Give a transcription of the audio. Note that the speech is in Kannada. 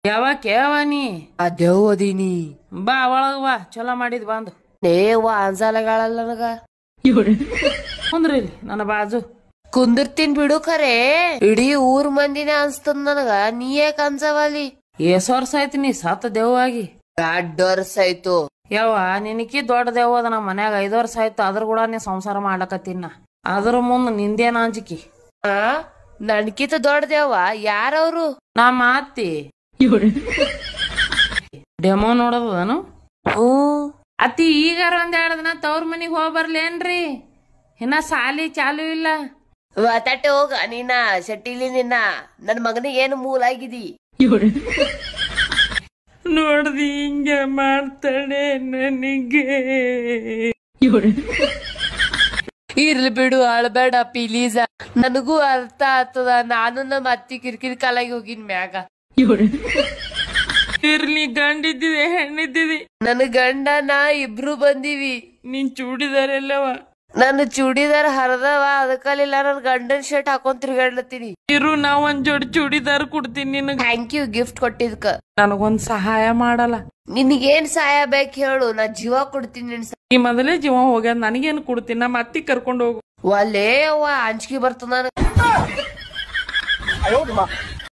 ಯಾವ ನೀ ಅದೇವ್ ಅದೀನಿ ಬಾ ಒಳಗ್ ಬಾ ಚಲೋ ಮಾಡಿದ್ ಬಂದು ನೇವ ಅನ್ಸಾಲಗಳಲ್ಲ ನನಗ ಕುಂದ್ರಿ ಇಲ್ಲಿ ನನ್ನ ಬಾಜು ಕುಂದಿರ್ತೀನ್ ಬಿಡು ಖರೆ ಇಡೀ ಊರ್ ಮಂದಿನೇ ಅನ್ಸ್ತದ ನನಗ ನೀ ಯಾಕ ಅನ್ಸವಲ್ಲಿ ಎಸ್ ವರ್ಷ ಆಯ್ತು ನೀ ಸತ್ತ ದೇವಾಗಿ 2 ವರ್ಷ ಆಯ್ತು ಯಾವ ನಿನಕಿ ದೊಡ್ಡ ದೇವ ಅದ ನಮ್ಮ ಮನ್ಯಾಗ 5 ವರ್ಷ ಆಯ್ತು ಅದ್ರ ಕೂಡ ನೀ ಸಂಸಾರ ಮಾಡ್ಲಕತ್ತಿನ ಅದ್ರ ಮುಂದ್ ನಿಂದೇನ ಅಂಜಿಕಿ ಆ ನನ್ಕಿತ ದೊಡ್ಡದೇವ ಯಾರವ್ರು ನಮ್ಮ ಅತ್ತಿ ಡೆಮೋ ನೋಡದನು ಅತ್ತಿ ಈಗಾರ ಒಂದೆರಡು ದಿನ ತವ್ರ ಮನಿಗ್ ಹೋಗ್ ಬರ್ಲೇನ್ರಿ ಇನ್ನ ಸಾಲಿ ಚಾಲು ಇಲ್ಲ ತಟ್ಟೆ ಹೋಗ ನೀನ ಶೆಟ್ಟಿಲಿ ನಿನ್ನ ನನ್ ಮಗನಿಗೆ ಏನು ಮೂಲ ಆಗಿದಿ ನೋಡ್ದಿ ಹಿಂಗೆ ಮಾಡ್ತಾಳೆ ನನಗೆ ಇರ್ಲಿ ಬಿಡು ಅಳ್ಬೇಡ ಪ್ಲೀಸ್ ನನಗೂ ಅರ್ಥ ಆಗ್ತದ ನಾನು ನಮ್ಮ ಅತ್ತಿ ಕಿರಿಕಿರಿ ಕಾಲಾಗಿ ಹೋಗಿನ್ ಮ್ಯಾಗ ಇರ್ಲಿ ಗಂಡಿದ್ದಿದೆ ಹೆಣ್ಣಿದ್ದಿದಿ ನನ್ ಗಂಡ ನಾ ಇಬ್ರು ಬಂದಿವಿ ನೀನ್ ಚೂಡಿದಾರೆಲ್ಲವ ನಾನು ಚೂಡಿದಾರ್ ಹರದವ ಅದಕ್ಕಲ್ಲಿಲ್ಲ ನನ್ ಗಂಡನ್ ಶರ್ಟ್ ಹಾಕೊಂಡ್ ತಿರ್ಗಾಡ್ಲತ್ತೀನಿ ಇರು ನಾ ಒಂದ್ ಜೋಡಿ ಚೂಡಿದಾರ್ ಕೊಡ್ತೀನಿ ನಿನಗ ಥ್ಯಾಂಕ್ ಯು ಗಿಫ್ಟ್ ಕೊಟ್ಟಿದ್ಕ ನನಗೊಂದ್ ಸಹಾಯ ಮಾಡಲ್ಲ ನಿನಗೇನ್ ಸಹಾಯ ಬೇಕ್ ಹೇಳು ನಾ ಜೀವ ಕೊಡ್ತೀನಿ ನಿನ್ ಈ ಮೊದಲೇ ಜೀವ ಹೋಗ್ಯದ ನನಗೇನು ಕೊಡ್ತೀನಿ ನಮ್ಮ ಅತ್ತಿ ಕರ್ಕೊಂಡು ಹೋಗು ಒಲ್ಲೇ ಅವ್ವ ಅಂಜಿಕೆ ಬರ್ತದ ನನಗ